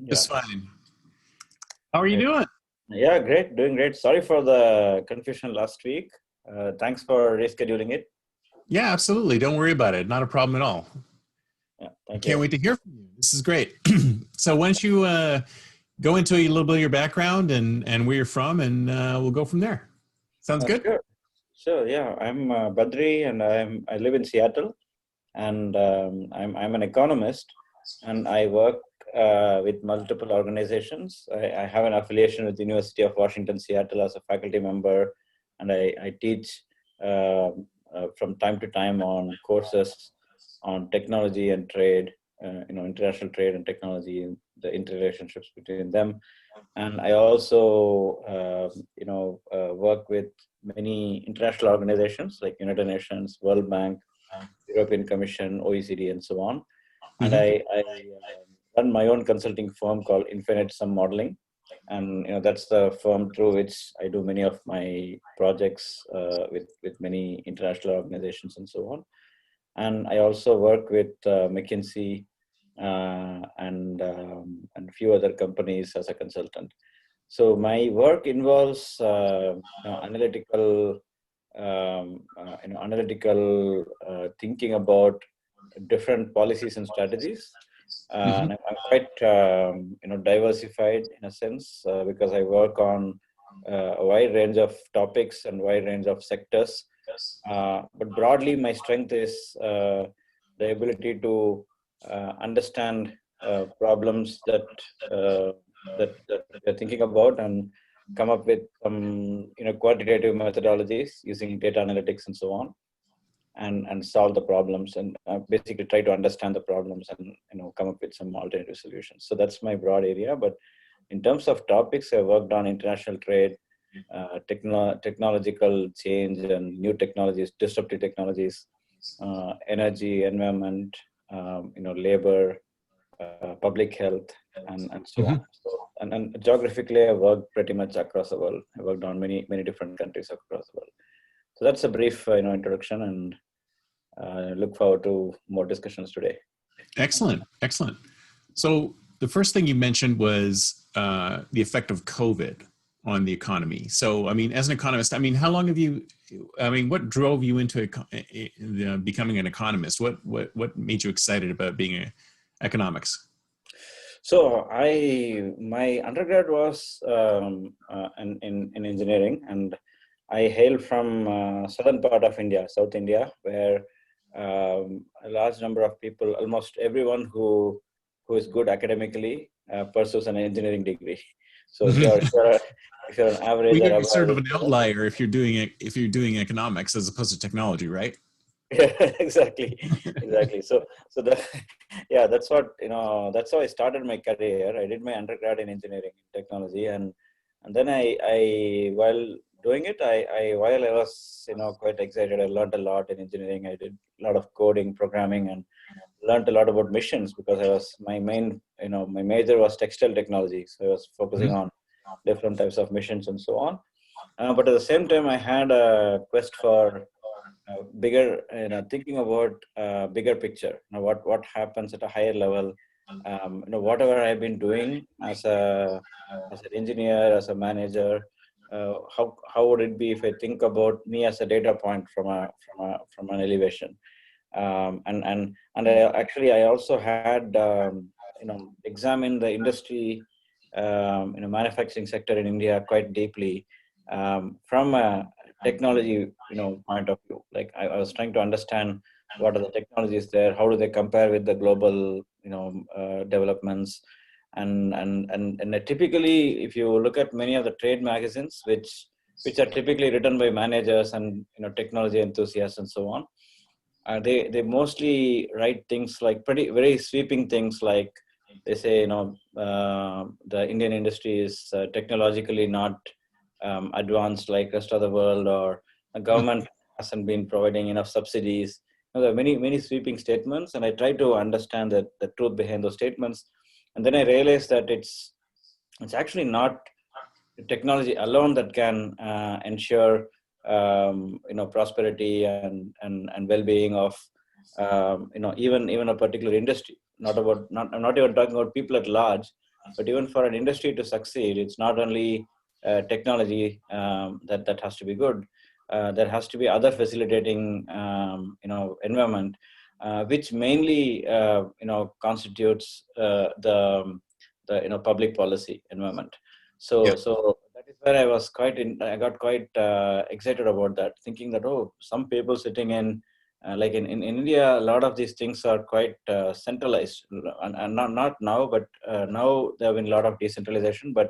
Yeah, Just fine. How are you great. doing? Yeah, great. Doing great. Sorry for the confusion last week. Thanks for rescheduling it. Yeah, absolutely. Don't worry about it. Not a problem at all. Yeah, I thank can't you. wait to hear from you. This is great. So why don't you go into a little bit of your background and where you're from, and we'll go from there. Sounds good? Sure. Sure. Yeah, I'm Badri, and I live in Seattle, and I'm an economist, and I work with multiple organizations. I have an affiliation with the University of Washington, Seattle as a faculty member, and I teach from time to time on courses on technology and trade, international trade and technology, the interrelationships between them. And I also, work with many international organizations like United Nations, World Bank, European Commission, OECD, and so on. And Hmm. I run my own consulting firm called Infinite Sum Modeling, and that's the firm through which I do many of my projects with many international organizations and so on. And I also work with McKinsey and a few other companies as a consultant. So my work involves analytical thinking about different policies and strategies. Hmm. And I'm quite diversified in a sense because I work on a wide range of topics and wide range of sectors. But broadly, my strength is the ability to understand problems that we're thinking about and come up with some quantitative methodologies using data analytics and so on, and solve the problems and basically try to understand the problems and come up with some alternative solutions. So that's my broad area. But in terms of topics, I worked on international trade, technological change and new technologies, disruptive technologies, energy, environment, labor, public health, and so on. Hmm. So, and geographically, I worked pretty much across the world. I worked on many different countries across the world. So that's a brief, introduction, and look forward to more discussions today. Excellent. Excellent. So the first thing you mentioned was the effect of COVID on the economy. So, I mean, as an economist, I mean, how long have you, I mean, what drove you into becoming an economist? What made you excited about being economics? So my undergrad was in engineering, and I hail from southern part of India, South India, where a large number of people, almost everyone who is good academically, pursues an engineering degree. So if you're an average or You're above sort of average an student. outlier if you're doing economics as opposed to technology, right? Exactly. So the yeah, that's what that's how I started my career. I did my undergrad in engineering technology, and then I while doing it, I while I was quite excited, I learned a lot in engineering. I did a lot of coding, programming, and learned a lot about missions because I was my main my major was textile technology, so I was focusing Mhm. on different types of missions and so on. But at the same time, I had a quest for bigger, thinking about bigger picture. What happens at a higher level. Whatever I've been doing as an engineer, as a manager, how would it be if I think about me as a data point from an elevation. And I also had examined the industry, manufacturing sector in India quite deeply, from a technology point of view. Like I was trying to understand what are the technologies there, how do they compare with the global developments, and typically, if you look at many of the trade magazines, which are typically written by managers and technology enthusiasts and so on, they mostly write things like pretty very sweeping things, like they say the Indian industry is technologically not advanced like rest of the world, or the government hasn't been providing enough subsidies. There are many sweeping statements, and I try to understand the truth behind those statements, and then I realized that it's actually not technology alone that can ensure prosperity and well-being of even a particular industry. Not about not I'm not even talking about people at large, But even for an industry to succeed, it's not only technology that has to be good. There has to be other facilitating, environment, which mainly, constitutes the public policy environment. Yeah. So that is where I got quite excited about that, thinking that, oh, some people sitting in, like in India, a lot of these things are quite centralized, and not now, but now there have been a lot of decentralization. But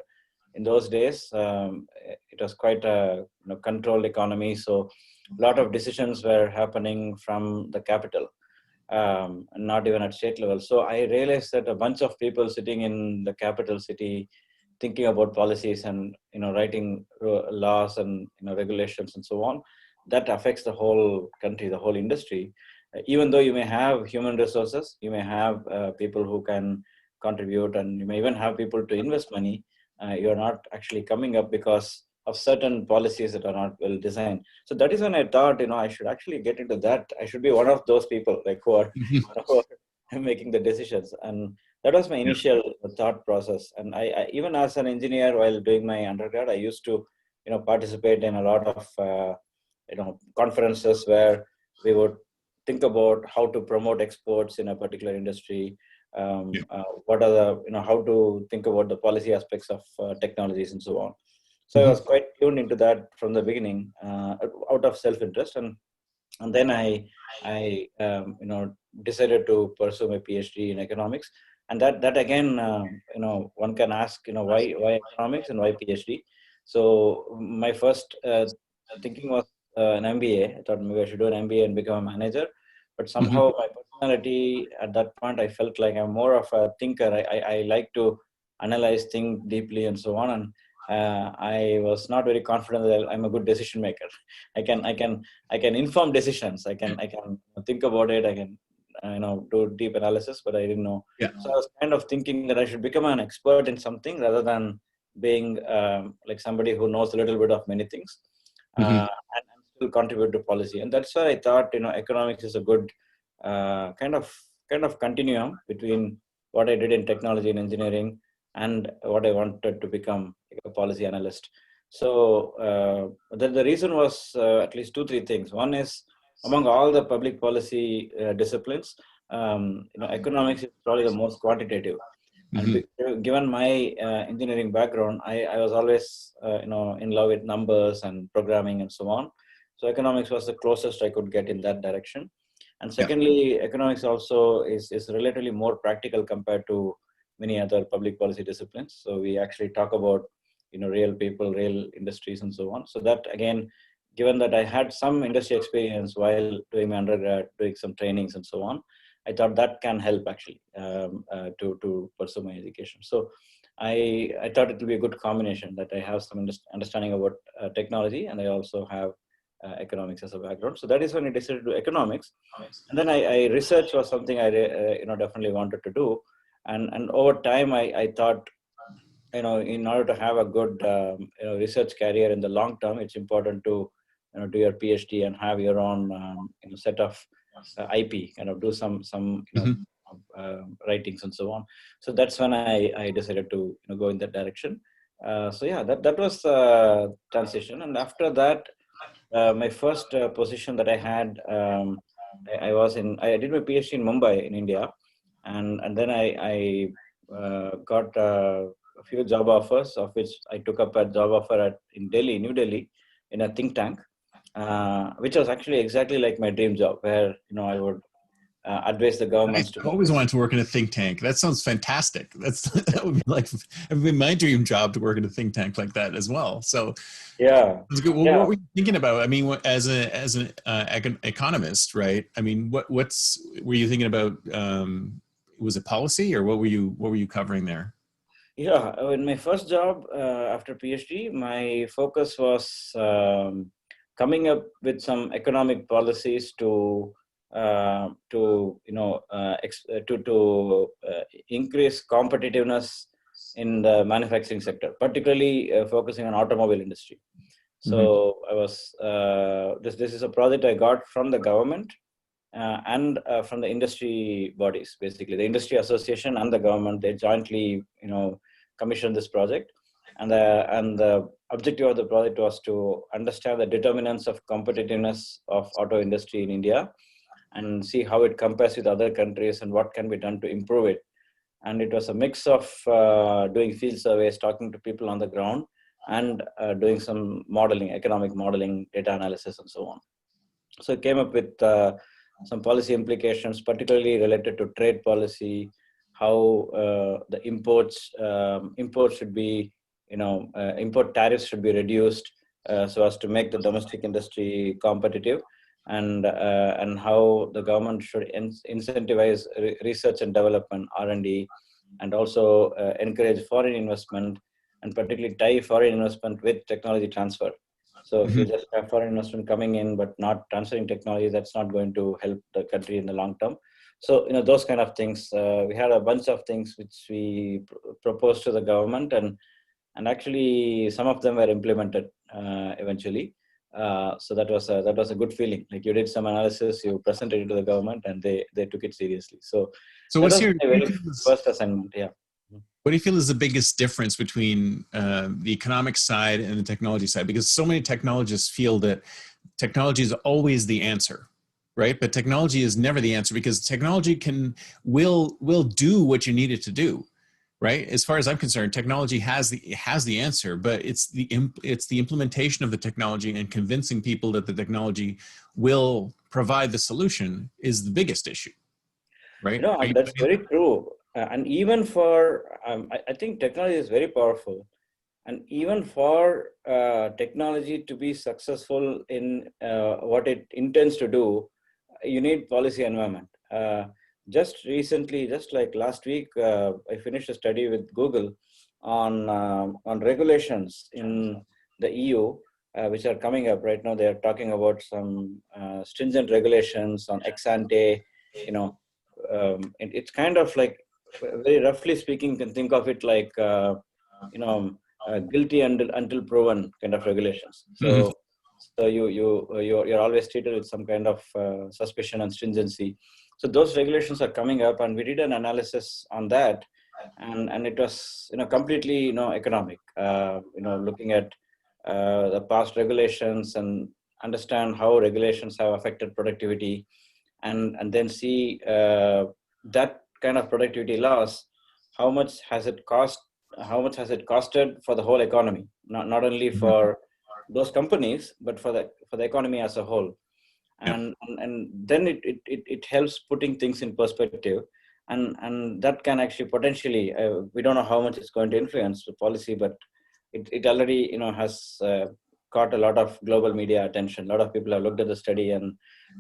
in those days, it was quite a controlled economy. So a lot of decisions were happening from the capital, and not even at state level. So I realized that a bunch of people sitting in the capital city, thinking about policies and writing laws and regulations and so on, that affects the whole country, the whole industry. Even though you may have human resources, you may have people who can contribute, and you may even have people to invest money. You're not actually coming up because of certain policies that are not well designed. So that is when I thought, I should actually get into that. I should be one of those people, like who are, who are making the decisions. And that was my Yeah. initial thought process. And I even as an engineer, while doing my undergrad, I used to, participate in a lot of, conferences where we would think about how to promote exports in a particular industry. Yeah. What are the, how to think about the policy aspects of technologies and so on. So I was Mhm. quite tuned into that from the beginning, out of self-interest, and then I decided to pursue my PhD in economics, and that again, one can ask, why economics and why PhD. So my first thinking was an MBA. I thought maybe I should do an MBA and become a manager, but Mhm. somehow my personality at that point, I felt like I'm more of a thinker. I like to analyze, think deeply, and so on. And I was not very confident that I'm a good decision maker. I can inform decisions. I can think about it. I can do deep analysis, but I didn't know. Yeah. So I was kind of thinking that I should become an expert in something rather than being like somebody who knows a little bit of many things, Mhm. and still contribute to policy. And that's why I thought economics is a good kind of continuum between what I did in technology and engineering and what I wanted to become, like a policy analyst. So the reason was at least two, three things. One is, among all the public policy disciplines, economics is probably the most quantitative. And Mhm. given my engineering background, I was always in love with numbers and programming and so on. So economics was the closest I could get in that direction. And Yeah. secondly, economics also is relatively more practical compared to many other public policy disciplines. So we actually talk about real people, real industries, and so on. So that again, given that I had some industry experience while doing my undergrad, doing some trainings and so on, I thought that can help actually, to pursue my education. So I thought it would be a good combination, that I have some understanding about technology, and I also have economics as a background. So that is when I decided to do economics. And then I research was something I definitely wanted to do. And over time, I thought, in order to have a good research career in the long term, it's important to do your PhD and have your own set of IP, kind of do some Mhm. writings and so on. So that's when I decided to go in that direction. So yeah, that was transition. And after that, my first position that I had, I did my PhD in Mumbai in India, and then I got a few job offers, of which I took up a job offer in Delhi, New Delhi, in a think tank, which was actually exactly like my dream job, where I would advise the Nice. governments to. I've always wanted to work in a think tank. That sounds fantastic. That would be like, it would be my dream job to work in a think tank like that as well. So Yeah, that's good. Well, yeah. what were you thinking about? I mean, as an economist, right? I mean, what's were you thinking about? Was it policy, or what were you covering there? Yeah, in my first job after PhD, my focus was coming up with some economic policies to increase competitiveness in the manufacturing sector, particularly focusing on automobile industry. Hmm. So I was this is a project I got from the government, and from the industry bodies. Basically, the industry association and the government, they jointly commissioned this project. And the objective of the project was to understand the determinants of competitiveness of auto industry in India and see how it compares with other countries and what can be done to improve it. And it was a mix of doing field surveys, talking to people on the ground, and doing some modeling, economic modeling, data analysis, and so on. So it came up with some policy implications, particularly related to trade policy, how the imports should be, import tariffs should be reduced so as to make the domestic industry competitive, and how the government should incentivize research and development, R&D, and also encourage foreign investment, and particularly tie foreign investment with technology transfer. So if you just have foreign investment coming in but not transferring technology, that's not going to help the country in the long term. So those kind of things. We had a bunch of things which we proposed to the government, and actually some of them were implemented eventually. So that was a good feeling. Like, you did some analysis, you presented it to the government, and they took it seriously. So that what's was your my very first assignment. Yeah. What do you feel is the biggest difference between the economic side and the technology side? Because so many technologists feel that technology is always the answer, right? But technology is never the answer, because technology will do what you need it to do, right? As far as I'm concerned, technology has the answer, but it's the implementation of the technology and convincing people that the technology will provide the solution is the biggest issue, right? That's very true. And even for, I think technology is very powerful. And even for technology to be successful in what it intends to do, you need policy environment. Just recently, just like last week, I finished a study with Google on regulations in the EU, which are coming up right now. They are talking about some stringent regulations on ex ante. It's kind of like, very roughly speaking, you can think of it like guilty until proven kind of regulations. So you're always treated with some kind of suspicion and stringency. So those regulations are coming up, and we did an analysis on that, and it was completely economic. Looking at the past regulations and understand how regulations have affected productivity, and then see that kind of productivity loss, how much has it costed for the whole economy, not only for those companies, but for the economy as a whole. And then it helps putting things in perspective, and that can actually potentially, we don't know how much it's going to influence the policy, but it already has caught a lot of global media attention. A lot of people have looked at the study, and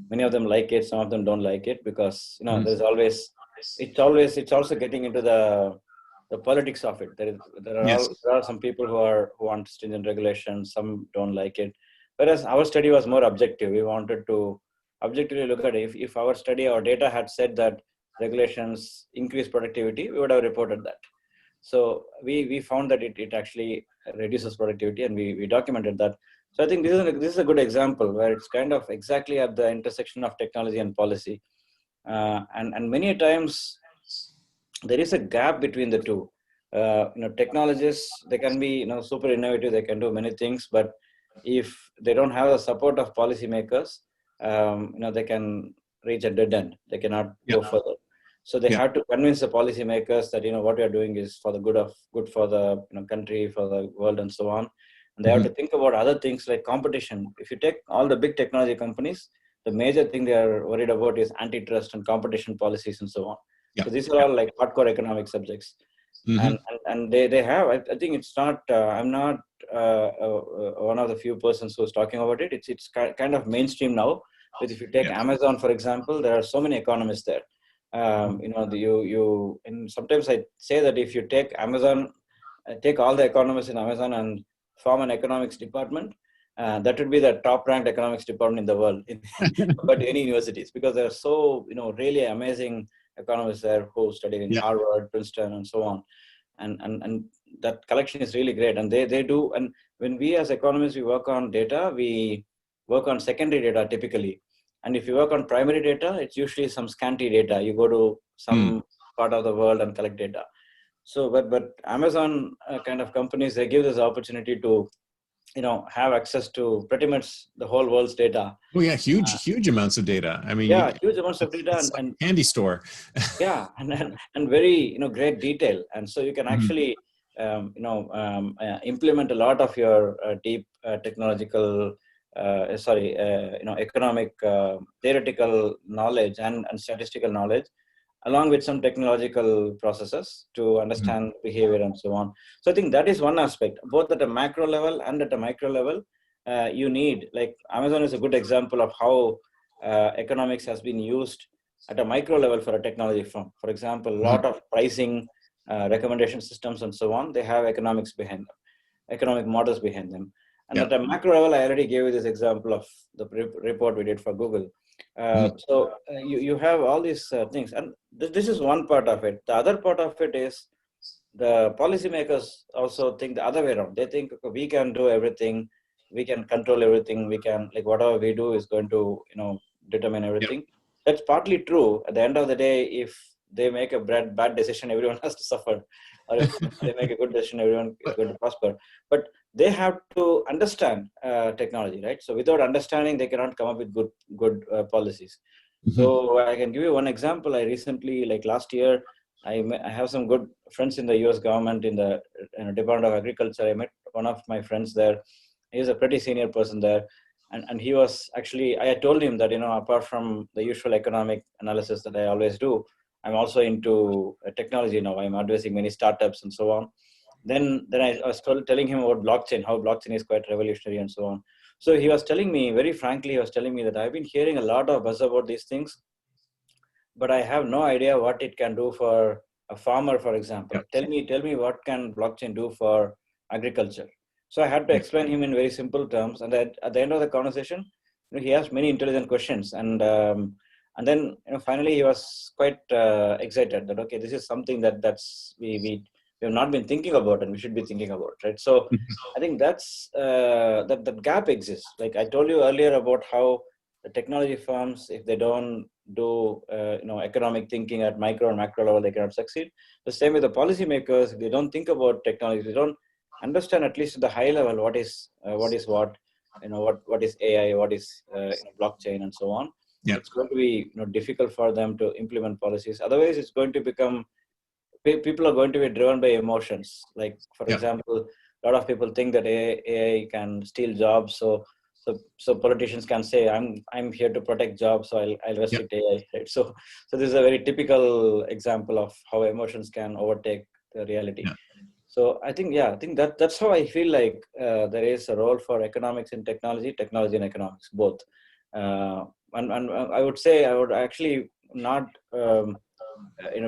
many of them like it, some of them don't like it, because there's always, it's also getting into the politics of it. There are some people who want stringent regulations, some don't like it. Whereas our study was more objective. We wanted to objectively look at it. If our study, our data had said that regulations increase productivity, we would have reported that. So we found that it actually reduces productivity, and we documented that. So I think this is a good example where it's kind of exactly at the intersection of technology and policy. And many times there is a gap between the two. Technologists, they can be super innovative, they can do many things, but if they don't have the support of policymakers, they can reach a dead end. They cannot go further. So they have to convince the policymakers that what we are doing is for the good for the country, for the world, and so on. And they have to think about other things like competition. If you take all the big technology companies, the major thing they are worried about is antitrust and competition policies and so on. So these are all like hardcore economic subjects. And they have, I think it's not, I'm not one of the few persons who's talking about it. It's kind of mainstream now. But if you take Amazon, for example, there are so many economists there. And sometimes I say that if you take Amazon, take all the economists in Amazon and form an economics department, that would be the top ranked economics department in the world, compared to any universities, because there are so, really amazing economists there who studied in Harvard, Princeton, and so on. And that collection is really great. And they do. And when we as economists, we work on data, we work on secondary data typically. And if you work on primary data, it's usually some scanty data. You go to some part of the world and collect data. So, but Amazon kind of companies, they give this opportunity to, have access to pretty much the whole world's data. Oh yeah, huge amounts of data. I mean, Yeah, huge amounts of data, it's like and a candy store. yeah, and very great detail, and so you can Mhm. actually implement a lot of your deep technological economic theoretical knowledge and statistical knowledge along with some technological processes to Mhm. understand behavior and so on. So I think that is one aspect, both at a macro level and at a micro level. You need, like, Amazon is a good example of how economics has been used at a micro level for a technology firm. For example, a lot Mhm. of pricing, recommendation systems and so on, they have economics behind them, economic models behind them. And Yeah. at a macro level, I already gave you this example of the report we did for Google. Mhm. You have all these things, and this is one part of it. The other part of it is the policymakers also think the other way around. They think, okay, we can do everything, we can control everything, we can, like, whatever we do is going to determine Yeah. everything. That's partly true. At the end of the day, if they make a bad decision, everyone has to suffer, or if they make a good decision, everyone is But going to prosper. But they have to understand technology, right? So without understanding, they cannot come up with good policies. mhm. So I can give you one example. I recently, like last year, I have some good friends in the U.S. government in the Department of Agriculture. I met one of my friends there. He's a pretty senior person there, and he was actually. I had told him that apart from the usual economic analysis that I always do, I'm also into technology now. I'm advising many startups and so on. Then I was telling him about blockchain, how blockchain is quite revolutionary and so on. So he was telling me, very frankly, he was telling me that I've been hearing a lot of buzz about these things, but I have no idea what it can do for a farmer, for example. Yeah. Tell me what can blockchain do for agriculture. So I had to Yeah. explain him in very simple terms, and at the end of the conversation, he asked many intelligent questions, and then finally he was quite excited that, okay, this is something that's we have not been thinking about and we should be thinking about, right? So Mhm. I think that's that gap exists. Like I told you earlier about how the technology firms, if they don't do economic thinking at micro and macro level, they cannot succeed. The same with the policymakers. If they don't think about technology, they don't understand at least at the high level what is what is AI, what is blockchain and so on. Yeah. It's going to be difficult for them to implement policies. Otherwise, it's going to become, people are going to be driven by emotions. Like, for Yeah. example, a lot of people think that AI can steal jobs. So politicians can say, I'm here to protect jobs, so I'll Yeah. restrict AI. Right? So this is a very typical example of how emotions can overtake the reality. Yeah. So I think, yeah, I think that's how I feel like there is a role for economics in technology, technology and economics both. Uh, and I would say I would actually not.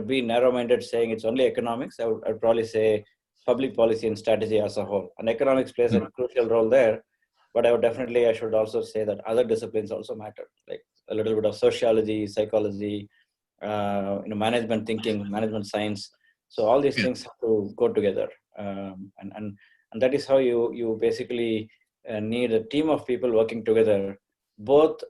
Be narrow-minded saying it's only economics. I'd probably say public policy and strategy as a whole. And economics plays a Mhm. crucial role there. But I should also say that other disciplines also matter, like a little bit of sociology, psychology, management thinking, management science. So all these Yeah. things have to go together, and that is how you basically need a team of people working together, both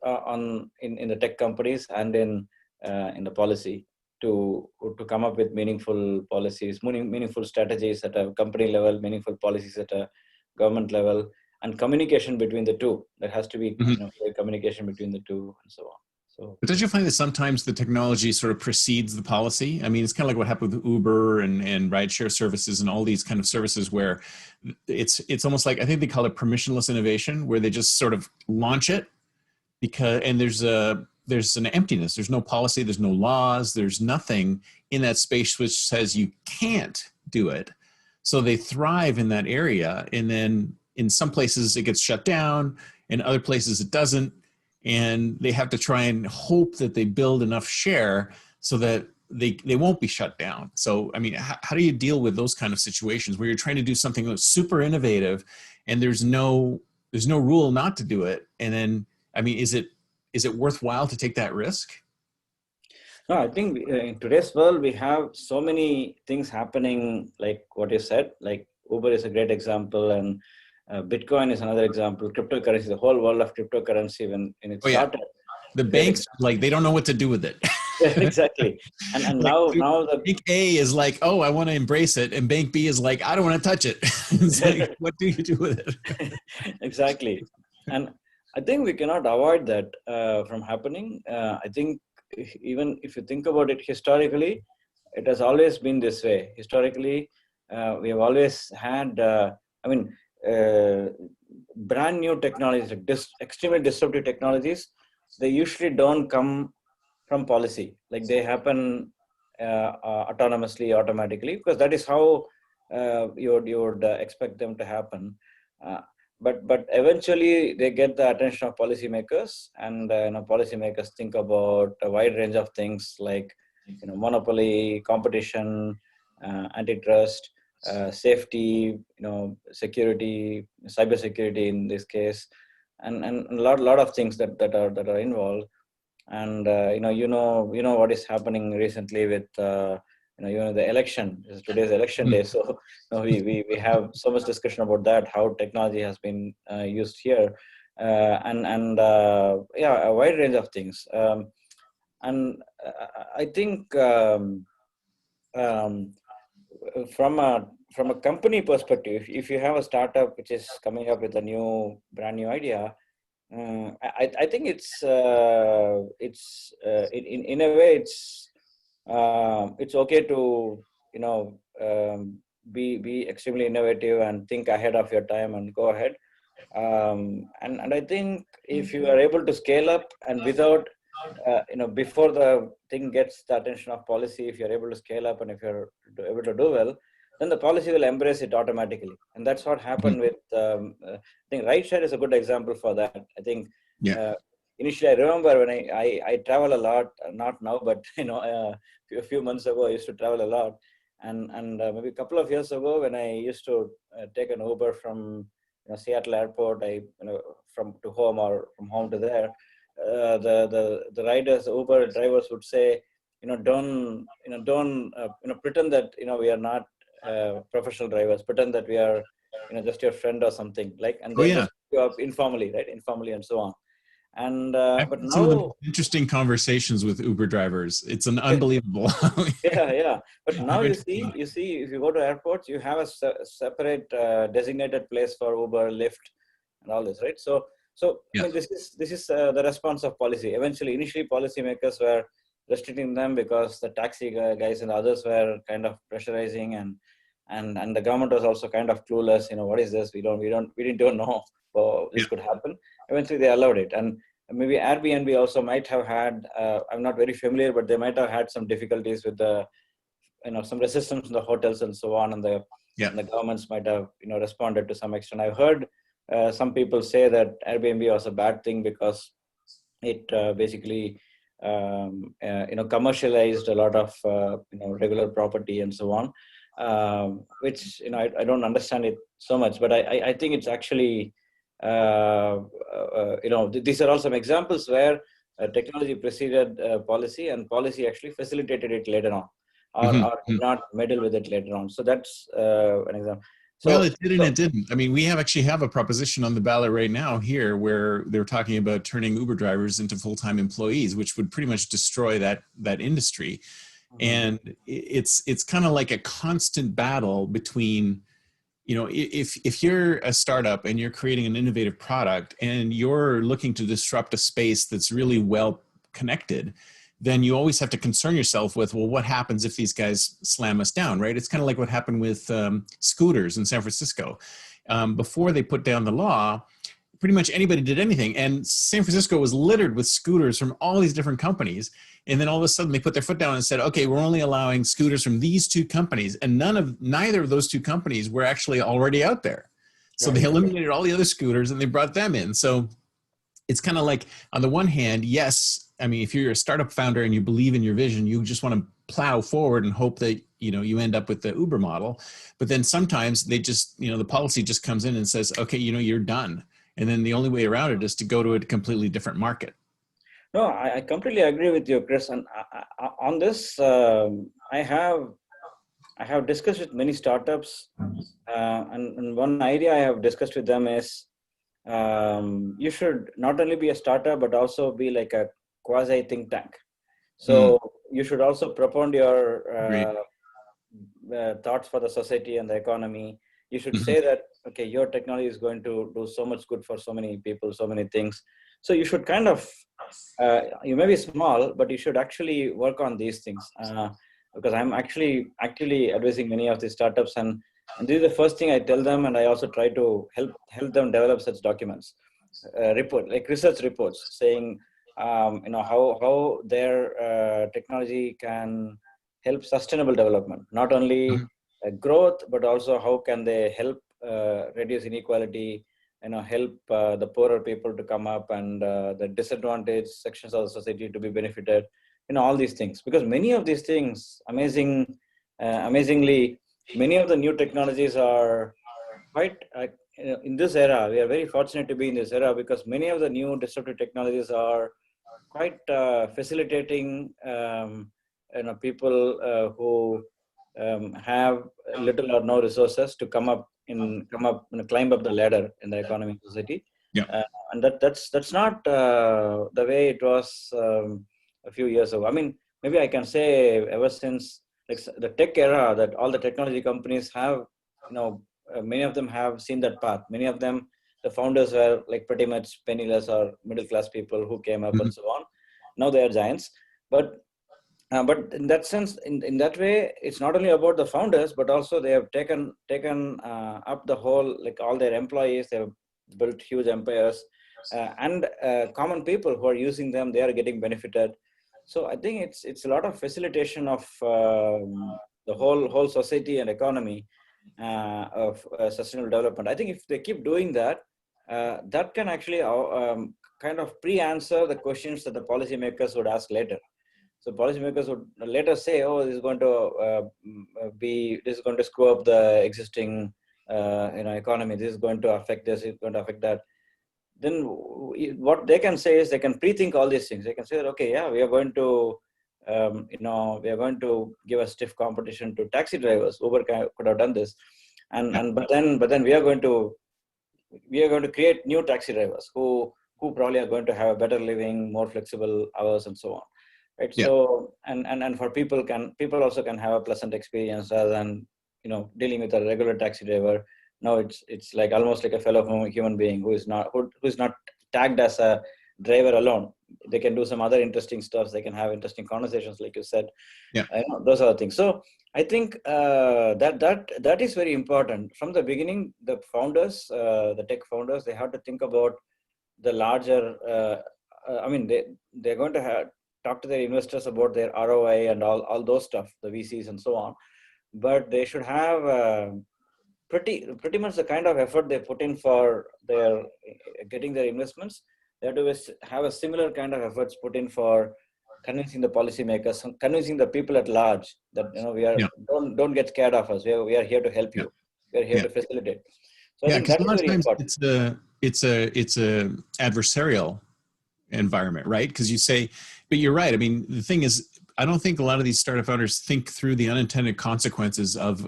in the tech companies and in the policy to come up with meaningful policies, meaningful strategies at a company level, meaningful policies at a government level, and communication between the two. There has to be Mhm. communication between the two and so on. So. But don't you find that sometimes the technology sort of precedes the policy? I mean, it's kind of like what happened with Uber and rideshare services and all these kind of services where it's almost like, I think they call it permissionless innovation, where they just sort of launch it because, and there's an emptiness. There's no policy, there's no laws, there's nothing in that space which says you can't do it. So they thrive in that area, and then in some places it gets shut down, in other places it doesn't, and they have to try and hope that they build enough share so that they won't be shut down. So I mean, how do you deal with those kind of situations where you're trying to do something that's super innovative and there's no rule not to do it, and then I mean, is it worthwhile to take that risk? No, I think in today's world, we have so many things happening, like what you said, like Uber is a great example, and Bitcoin is another example. Cryptocurrency, the whole world of cryptocurrency, when it Oh yeah, started, the great banks, example. like, they don't know what to do with it. exactly. And Like now the bank A is like, oh, I want to embrace it, and bank B is like, I don't want to touch it. It's like, what do you do with it? exactly. And I think we cannot avoid that from happening. I think even if you think about it historically, it has always been this way. Historically, we have always had, I mean, uh, brand new technologies, like extremely disruptive technologies, they usually don't come from policy. Like they happen autonomously, automatically, because that is how you would expect them to happen. Uh, but eventually they get the attention of policymakers, and policymakers think about a wide range of things like monopoly, competition, antitrust, safety, security, cyber security in this case, and a lot of things that are involved. And what is happening recently with the election. Today's election day, so we have so much discussion about that, how technology has been used here, and yeah, a wide range of things. And I think um, from a company perspective, if you have a startup which is coming up with a brand new idea, I think in a way it's okay to be extremely innovative and think ahead of your time and go ahead. And I think if you are able to scale up and without before the thing gets the attention of policy, if you're able to scale up and if you're able to do well, then the policy will embrace it automatically. And that's what happened with, I think right share is a good example for that. I think Yeah. uh, initially I remember when I travel a lot, not now, but a few months ago, I used to travel a lot. And maybe a couple of years ago when I used to take an Uber from Seattle airport, from to home or from home to there, the riders, the Uber drivers would say, don't pretend that we are not professional drivers. Pretend that we are just your friend or something, like, and Oh they'll yeah. just pick you up informally, right? Informally and so on. And I've but had some of the most now, interesting conversations with Uber drivers. It's an unbelievable yeah. But now how you interesting. see, if you go to airports, you have a separate designated place for Uber, Lyft, and all this, right? So I Yeah. mean, this is the response of policy. Eventually, initially, policymakers were restricting them because the taxi guys and others were kind of pressurizing, and the government was also kind of clueless. What is this? We didn't know Yeah. this could happen. Eventually, they allowed it, and maybe Airbnb also might have had. I'm not very familiar, but they might have had some difficulties with the some resistance in the hotels and so on, and Yeah. the governments might have responded to some extent. I've heard some people say that Airbnb was a bad thing because it basically commercialized a lot of regular property and so on, which I don't understand it so much, but I think it's actually these are all some examples where technology preceded policy, and policy actually facilitated it later on, or did Mhm. not meddle with it later on. So that's an example. Well, So, it did and it didn't. I mean, we actually have a proposition on the ballot right now here where they're talking about turning Uber drivers into full-time employees, which would pretty much destroy that industry. mhm. And it's kind of like a constant battle between, if you're a startup and you're creating an innovative product and you're looking to disrupt a space that's really well connected, then you always have to concern yourself with, well, what happens if these guys slam us down, right? It's kind of like what happened with scooters in San Francisco. Before they put down the law, pretty much anybody did anything. And San Francisco was littered with scooters from all these different companies. And then all of a sudden they put their foot down and said, okay, we're only allowing scooters from these two companies. And neither of those two companies were actually already out there. So they Right. eliminated all the other scooters and they brought them in. So it's kind of like, on the one hand, yes, I mean, if you're a startup founder and you believe in your vision, you just want to plow forward and hope that, you end up with the Uber model. But then sometimes they just, the policy just comes in and says, okay, you're done. And then the only way around it is to go to a completely different market. No, I completely agree with you, Chris. And on this, I have discussed with many startups, and one idea I have discussed with them is you should not only be a startup but also be like a quasi think tank. So you should also propound your Agreed. thoughts for the society and the economy. You should say that, okay, your technology is going to do so much good for so many people, so many things. So you should kind of, you may be small, but you should actually work on these things. Because I'm actually actively advising many of these startups, and this is the first thing I tell them, and I also try to help them develop such documents, like research reports, saying how their technology can help sustainable development, not only growth, but also how can they help reduce inequality, help the poorer people to come up, and the disadvantaged sections of the society to be benefited, all these things. Because many of these things, amazingly, many of the new technologies are quite, in this era, we are very fortunate to be in this era, because many of the new disruptive technologies are quite facilitating people who have little or no resources to climb up the ladder in the economy and society. Yeah. And that's not the way it was a few years ago. I mean, maybe I can say ever since, like, the tech era, that all the technology companies have, many of them have seen that path. Many of them, the founders were like pretty much penniless or middle class people who came up and so on. Now they are giants. But in that sense, in that way, it's not only about the founders, but also they have taken up the whole, like, all their employees. They have built huge empires, and common people who are using them, they are getting benefited. So I think it's a lot of facilitation of the whole society and economy of sustainable development. I think if they keep doing that, that can actually kind of pre-answer the questions that the policymakers would ask later. So policymakers would later say, "Oh, this is going to this is going to screw up the existing, economy. This is going to affect this. It's going to affect that." Then what they can say is they can pre-think all these things. They can say that, okay, yeah, we are going to, we are going to give a stiff competition to taxi drivers. Uber could have done this, but then we are going to create new taxi drivers who probably are going to have a better living, more flexible hours, and so on. Right. Yeah. So and for people also can have a pleasant experience rather than dealing with a regular taxi driver. Now it's like almost like a fellow human being who is not tagged as a driver alone. They can do some other interesting stuff. They can have interesting conversations, like you said. Yeah. Those are the things. So I think that is very important from the beginning. The founders, the tech founders, they have to think about the larger. I mean, they're going to talk to their investors about their ROI and all those stuff, the VCs and so on. But they should have pretty much the kind of effort they put in for their getting their investments. They have to have a similar kind of efforts put in for convincing the policymakers, convincing the people at large that we are don't get scared of us. We are here to help you. We are here to facilitate. So I think because that a is lot of very times important. it's a adversarial environment, right? Because you say, but you're right. I mean, the thing is, I don't think a lot of these startup founders think through the unintended consequences of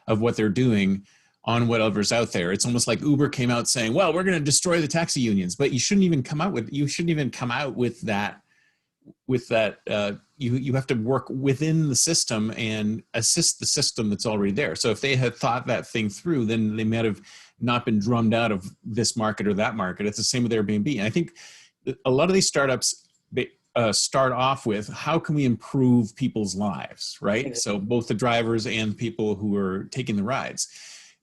what they're doing on whatever's out there. It's almost like Uber came out saying, well, we're going to destroy the taxi unions, but you shouldn't even come out with that. You have to work within the system and assist the system that's already there. So if they had thought that thing through, then they might have not been drummed out of this market or that market. It's the same with Airbnb. And I think a lot of these startups, they start off with, how can we improve people's lives, right? Exactly. So both the drivers and people who are taking the rides.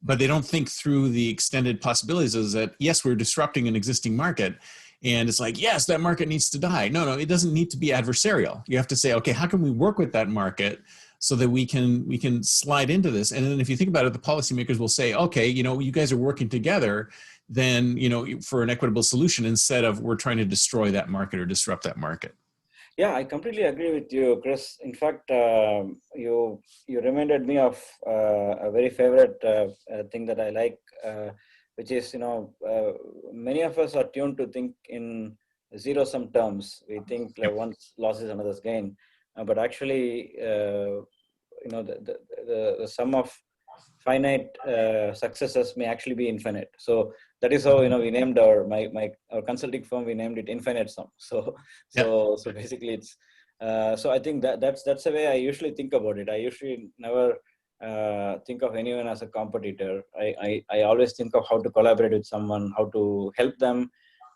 But they don't think through the extended possibilities is that, yes, we're disrupting an existing market. And it's like, yes, that market needs to die. No, it doesn't need to be adversarial. You have to say, okay, how can we work with that market so that we can slide into this? And then if you think about it, the policymakers will say, okay, you guys are working together, then, for an equitable solution, instead of we're trying to destroy that market or disrupt that market. Yeah, I completely agree with you, Chris. In fact, you reminded me of a very favorite thing that I like, which is, many of us are tuned to think in zero-sum terms. We think like one's loss is another's gain, but actually, the sum of finite successes may actually be infinite. So that is how we named our consulting firm. We named it Infinite Sum. So basically, it's So I think that's the way I usually think about it. I usually never think of anyone as a competitor. I always think of how to collaborate with someone, how to help them,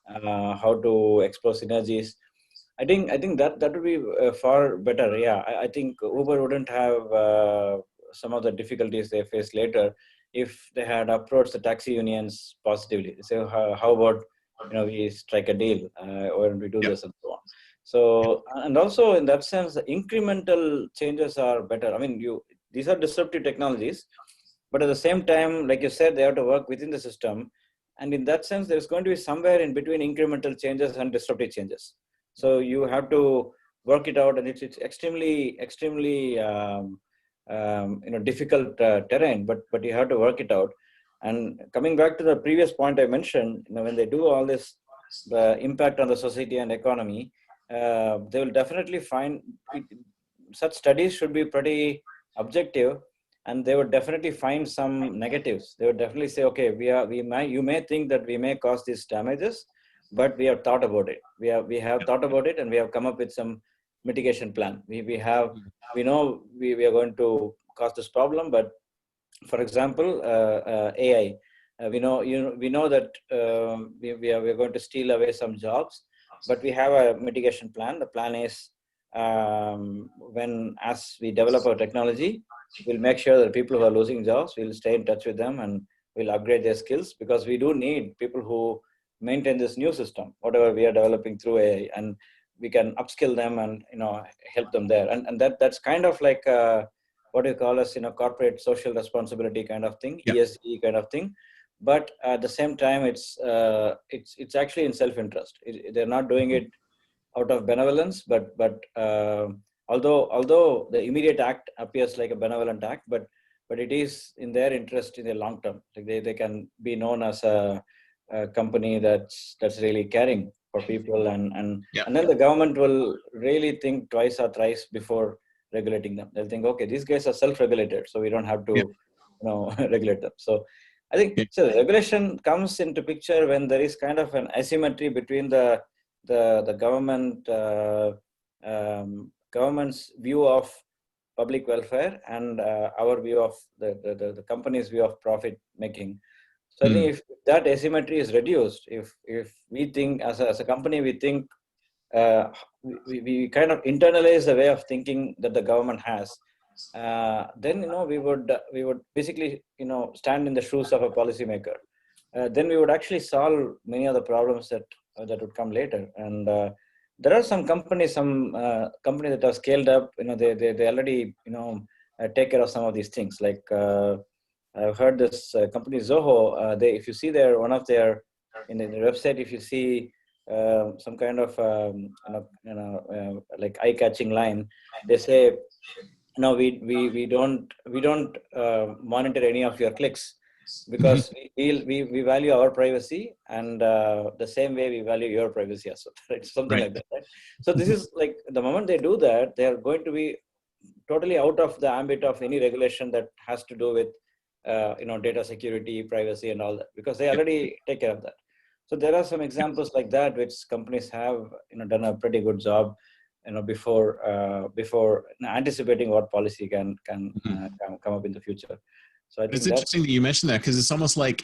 how to explore synergies. I think that would be far better. Yeah, I think Uber wouldn't have some of the difficulties they face later if they had approached the taxi unions positively. So how about we strike a deal or we do Yeah. this and so on. So and also in that sense, the incremental changes are better. I mean, these are disruptive technologies, but at the same time, like you said, they have to work within the system. And in that sense, there's going to be somewhere in between incremental changes and disruptive changes. So you have to work it out, and it's extremely difficult terrain, but you have to work it out. And coming back to the previous point I mentioned, when they do all this, the impact on the society and economy, they will definitely find it, such studies should be pretty objective, and they would definitely find some negatives. They would definitely say, okay, you may think that we may cause these damages, but we have thought about it. We have thought about it, and we have come up with some mitigation plan. We know we are going to cause this problem, but for example, AI. We know that we are going to steal away some jobs, but we have a mitigation plan. The plan is, as we develop our technology, we'll make sure that people who are losing jobs, we'll stay in touch with them and we'll upgrade their skills, because we do need people who maintain this new system, whatever we are developing through AI, and we can upskill them and help them there. And that's kind of like what do you call us, corporate social responsibility kind of thing, Yeah. ESG kind of thing. But at the same time, it's actually in self-interest. They're not doing it out of benevolence, but although the immediate act appears like a benevolent act, but it is in their interest in the long term. Like they can be known as a company that's really caring for people, and Yeah. then the government will really think twice or thrice before regulating them. They'll think, okay, these guys are self-regulated, so we don't have to Yeah. regulate them. So I think Yeah. so regulation comes into picture when there is kind of an asymmetry between the government's view of public welfare and our view of the company's view of profit making. So I think Mm. if that asymmetry is reduced, if we think as a company, we think we kind of internalize the way of thinking that the government has, then we would basically stand in the shoes of a policymaker. Then we would actually solve many of the problems that would come later. And there are some companies that have scaled up. They already take care of some of these things. Like I've heard this company Zoho. If you see in the website, if you see some kind of like eye-catching line, they say, no, we don't monitor any of your clicks, Mhm. because we value our privacy, and the same way we value your privacy as well. Right? Something Right. like that, right? So this is like, the moment they do that, they are going to be totally out of the ambit of any regulation that has to do with data security, privacy, and all that, because they Yeah. already take care of that. So there are some examples like that which companies have done a pretty good job before anticipating what policy Mhm. can come up in the future. So I It's think interesting that you mentioned that, because it's almost like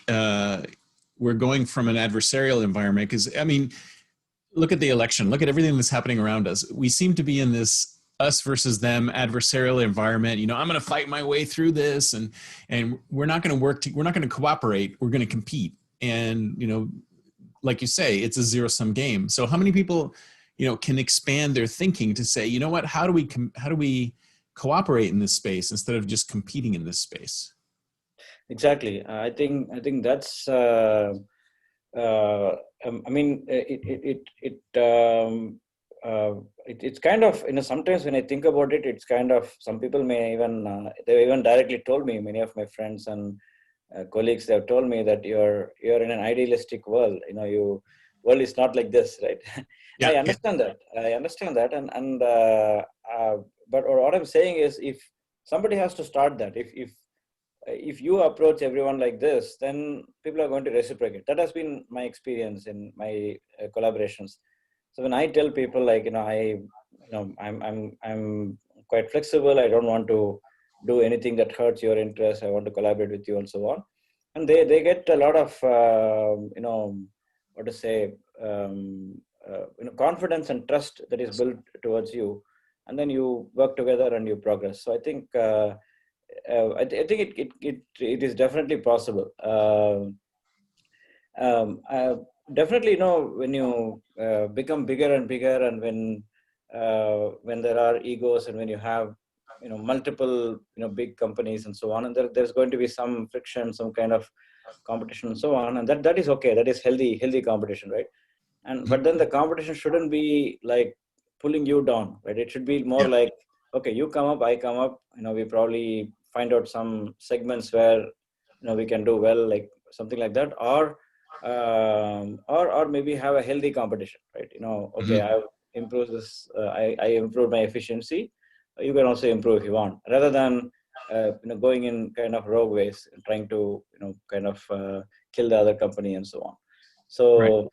we're going from an adversarial environment. Because I mean, look at the election, look at everything that's happening around us. We seem to be in this us versus them adversarial environment. I'm going to fight my way through this, and we're not going to we're not going to cooperate. We're going to compete. And like you say, it's a zero sum game. So how many people can expand their thinking to say, what, how do we cooperate in this space instead of just competing in this space? exactly. I think that's. I mean, it's kind of, sometimes when I think about it, it's kind of, some people may even they even directly told me, many of my friends and colleagues, they have told me that you're in an idealistic world. World is not like this, right? Yeah. I Yeah. understand that. And but what I'm saying is, if somebody has to start that, if you approach everyone like this, then people are going to reciprocate. That has been my experience in my collaborations. So when I tell people, like, I'm quite flexible. I don't want to do anything that hurts your interest. I want to collaborate with you and so on. And they get a lot of what to say confidence and trust that is built towards you, and then you work together and you progress. So I think I think it is definitely possible. Definitely, when you become bigger and bigger, and when there are egos, and when you have multiple big companies and so on, and there's going to be some friction, some kind of competition and so on, and that is okay. That is healthy competition, right? And Mhm. but then the competition shouldn't be like pulling you down, right? It should be more Yeah. like, okay, you come up, I come up, we probably find out some segments where we can do well, like something like that, or maybe have a healthy competition, right? Okay, Mhm. I've improved this, I improved my efficiency, you can also improve if you want, rather than going in kind of rogue ways and trying to kind of kill the other company and so on. Right. So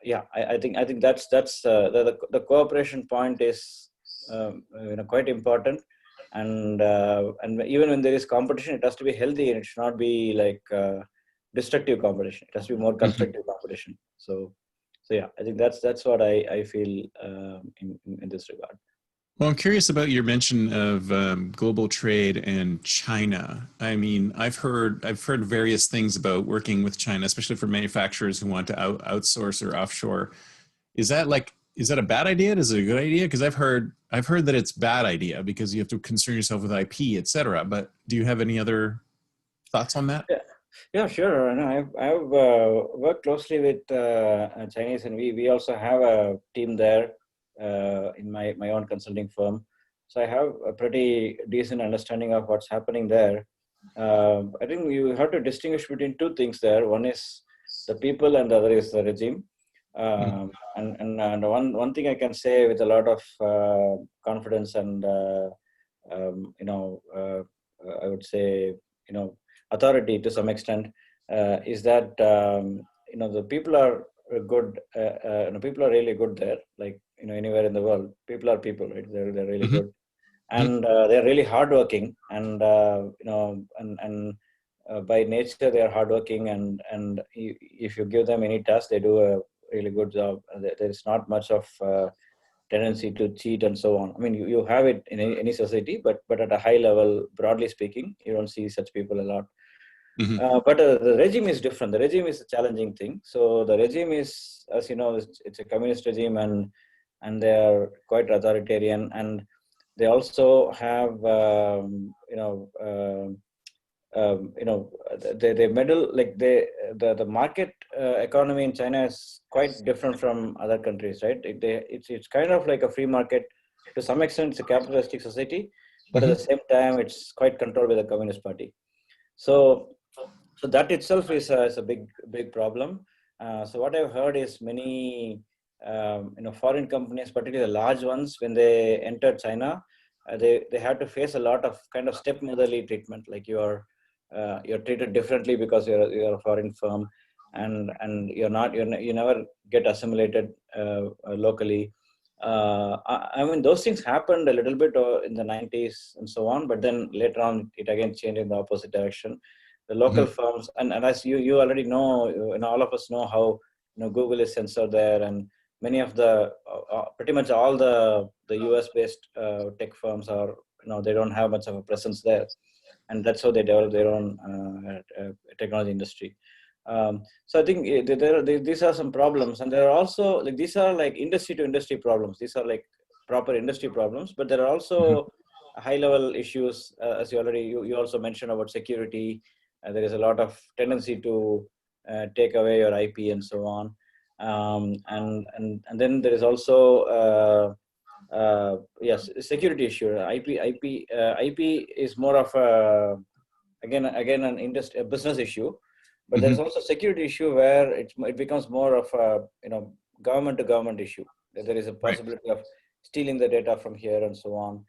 yeah, I think the cooperation point is quite important, and even when there is competition, it has to be healthy, and it should not be like destructive competition. It has to be more Mhm. constructive competition. So yeah, I think that's what I feel in this regard. Well, I'm curious about your mention of global trade and China. I mean, I've heard various things about working with China, especially for manufacturers who want to outsource or offshore. Is that a bad idea? Is it a good idea? Because I've heard that it's bad idea because you have to concern yourself with IP, et cetera. But do you have any other thoughts on that? Yeah, yeah, sure. And I've worked closely with Chinese, and we also have a team there in my own consulting firm. So I have a pretty decent understanding of what's happening there. I think you have to distinguish between two things there. One is the people, and the other is the regime. Mhm. And one thing I can say with a lot of confidence and I would say authority to some extent, is that the people are good. People are really good there. Like anywhere in the world, people are people, right? They're really Mhm. good, and they're really hardworking, and by nature they are hardworking, and if you give them any task, they do a really good job. There is not much of tendency to cheat and so on. I mean, you have it in any society, but at a high level, broadly speaking, you don't see such people a lot. Mhm. But the regime is different. The regime is a challenging thing. So the regime is, as you know, it's a communist regime, and they are quite authoritarian, and they also have they meddle, like the market economy in China is quite different from other countries, right? It's kind of like a free market. To some extent, it's a capitalistic society, but at the Mhm. same time, it's quite controlled by the Communist Party. So so that itself is a big problem. So what I've heard is many foreign companies, particularly the large ones, when they enter China, they have to face a lot of kind of stepmotherly treatment, like you're treated differently because you're a foreign firm, and you never get assimilated locally. I mean, those things happened a little bit in the 90s and so on, but then later on it again changed in the opposite direction. The local Mhm. firms, and as you already know, all of us know how Google is censored there, and many of the pretty much all the US based tech firms are, they don't have much of a presence there, and that's how they develop their own technology industry. So I think these are some problems, and there are also, like, these are like industry to industry problems. These are like proper industry problems, but there are Mhm. also high level issues, as you also mentioned about security. There is a lot of tendency to take away your IP and so on, and then there is also yes, security issue. IP is more of a, again an industry, a business issue, but there is Mhm. also security issue where it becomes more of a government to government issue. There is a Right. possibility of stealing the data from here and so on,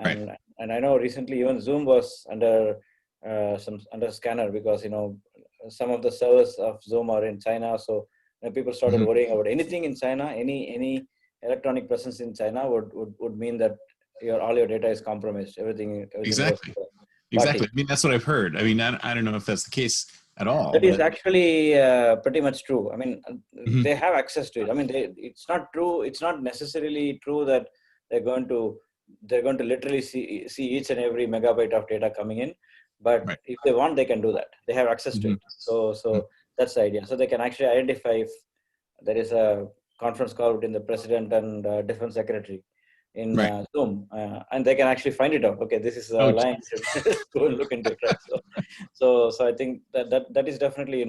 Right. and I know recently even Zoom was under some under scanner, because some of the servers of Zoom are in China, so people started Mhm. worrying about anything in China, any electronic presence in China would mean that all your data is compromised. Everything goes to Exactly. the Exactly. party. I mean, that's what I've heard. I mean, I don't know if that's the case at all, That is but actually pretty much true. I mean, Mhm. they have access to it. I mean, it's not true. It's not necessarily true that they're going to literally see each and every megabyte of data coming in. But Right. if they want, they can do that. They have access to Mhm. it. So that's the idea. So they can actually identify if there is a conference call between the president and defense secretary in Right. Zoom, and they can actually find it out. Okay, this is a Oh, line. Let's go and look into it, right? So I think that is definitely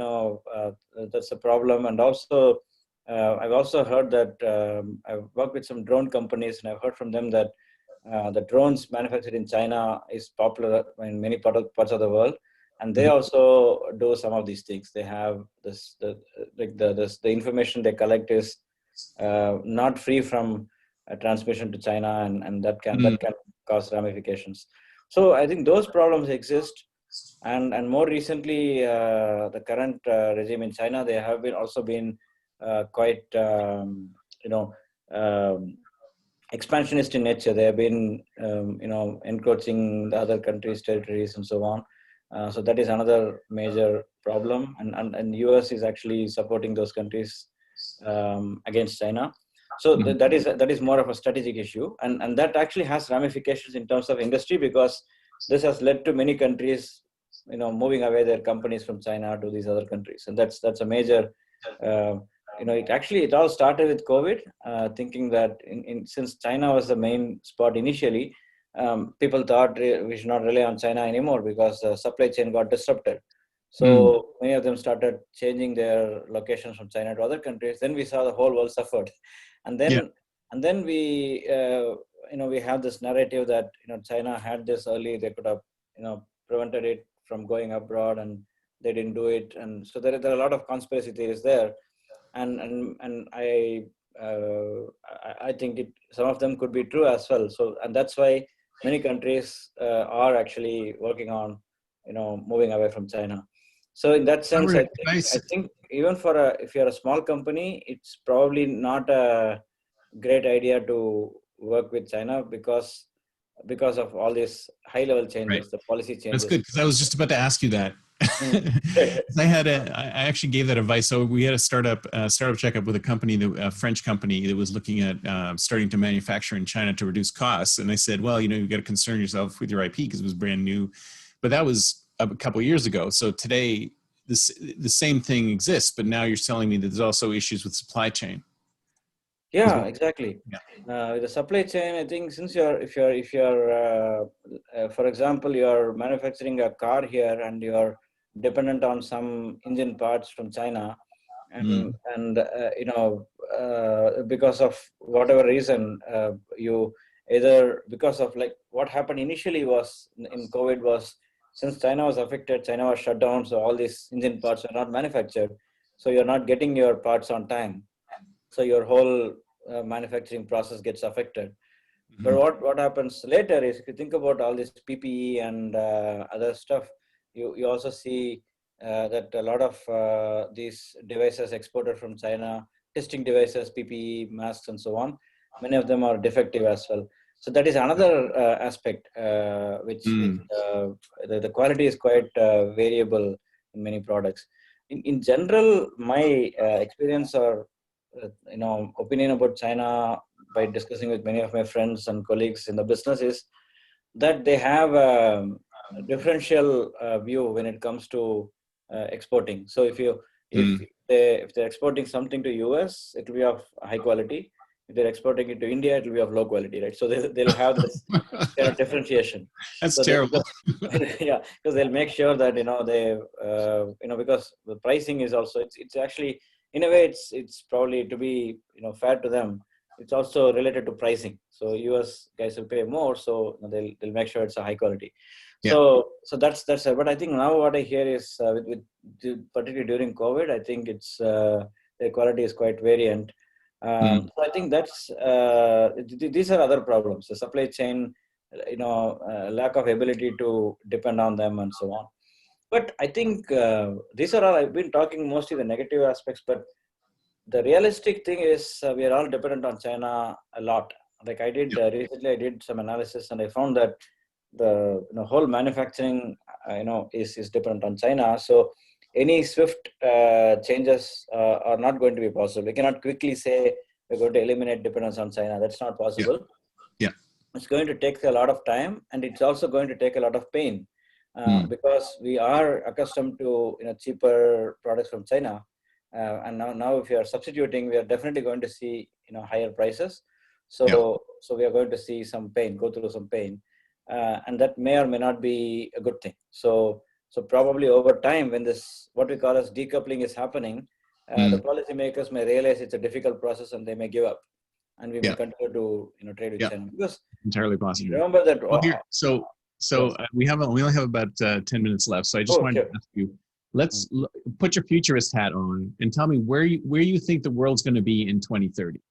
that's a problem. And also I've also heard that I've worked with some drone companies, and I've heard from them that the drones manufactured in China is popular in many parts of the world, and they mhm. also do some of these things. They have the information they collect is not free from transmission to China, and Mhm. that can cause ramifications. So I think those problems exist, and more recently, the current regime in China, they have been also been quite you know um, expansionist in nature. They have been encroaching the other countries' territories and so on. So that is another major problem, and US is actually supporting those countries against China. So Mhm. that is more of a strategic issue, and that actually has ramifications in terms of industry, because this has led to many countries, moving away their companies from China to these other countries, and that's a major. Uh, it all started with COVID, thinking that since China was the main spot initially, people thought we should not rely on China anymore because the supply chain got disrupted. Mm. So many of them started changing their locations from China to other countries. Then we saw the whole world suffered, and Yeah. then we have this narrative that China had this early. They could have prevented it from going abroad, and they didn't do it. And so there are a lot of conspiracy theories there, and I think some of them could be true as well. So, and that's why many countries are actually working on moving away from China. So in that sense, Robert, I think even if you're a small company, it's probably not a great idea to work with China, because of all these high level right. changes, the policy That's changes. good because I was just about to ask you that. Mm. 'Cause I actually gave that advice. So we had a startup checkup with a company, a French company that was looking at starting to manufacture in China to reduce costs. And I said, well, you've got to concern yourself with your IP because it was brand new. But that was a couple of years ago. So today, the same thing exists, but now you're telling me that there's also issues with supply chain. Yeah, exactly. Yeah. With the supply chain, I think since for example, you're manufacturing a car here and you're dependent on some engine parts from China, and Mm. because of whatever reason, you either because of like what happened initially was in COVID was, since China was affected, China was shut down, so all these engine parts are not manufactured, so you're not getting your parts on time, so your whole manufacturing process gets affected. But Mhm. what happens later is, if you think about all this PPE and other stuff, you also see that a lot of these devices exported from China, testing devices, PPE, masks, and so on, many of them are defective as well. So that is another aspect, which Mm. the quality is quite variable in many products. In general, my experience or opinion about China, by discussing with many of my friends and colleagues in the business, is that they have a differential view when it comes to exporting. So if Mm. they're exporting something to US, it will be of high quality. If they're exporting it to India, it will be of low quality, right? So they'll have this kind of differentiation. That's So they, terrible. because yeah, because they'll make sure that they because the pricing is also, it's actually, in a way, it's probably, to be fair to them, it's also related to pricing. So US guys will pay more, so they'll make sure it's a high quality. Yeah. So that's it. But I think now what I hear is, particularly during COVID, I think it's the quality is quite variant. Mm. So I think that's these are other problems. The supply chain, lack of ability to depend on them, and so on. But I think these are all, I've been talking mostly the negative aspects, but the realistic thing is we are all dependent on China a lot. Like I did recently, I did some analysis and I found that the whole manufacturing is dependent on China. So any swift changes are not going to be possible. We cannot quickly say we're going to eliminate dependence on China. That's not Yeah. possible. Yeah. It's going to take a lot of time, and it's also going to take a lot of pain because we are accustomed to cheaper products from China, and now if you are substituting, we are definitely going to see higher prices. So we are going to see some pain, go through some pain, and that may or may not be a good thing. So probably over time, when this what we call as decoupling is happening, the policymakers may realize it's a difficult process and they may give up, and we may continue to trade with China, because entirely possible. remember that. Well, here, so Yes. we only have about 10 minutes left. So I just wanted to ask you, let's put your futurist hat on and tell me where you think the world's going to be in 2030.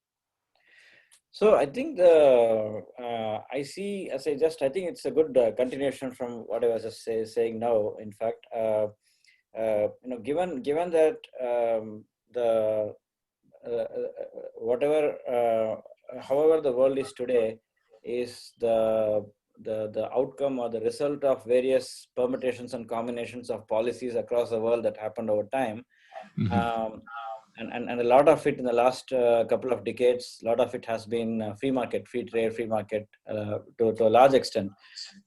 So I think I see, as I think it's a good continuation from what I was just saying now. In fact, given that the however the world is today is the outcome or the result of various permutations and combinations of policies across the world that happened over time. And a lot of it in the last couple of decades, a lot of it has been free market, free trade, free market to a large extent.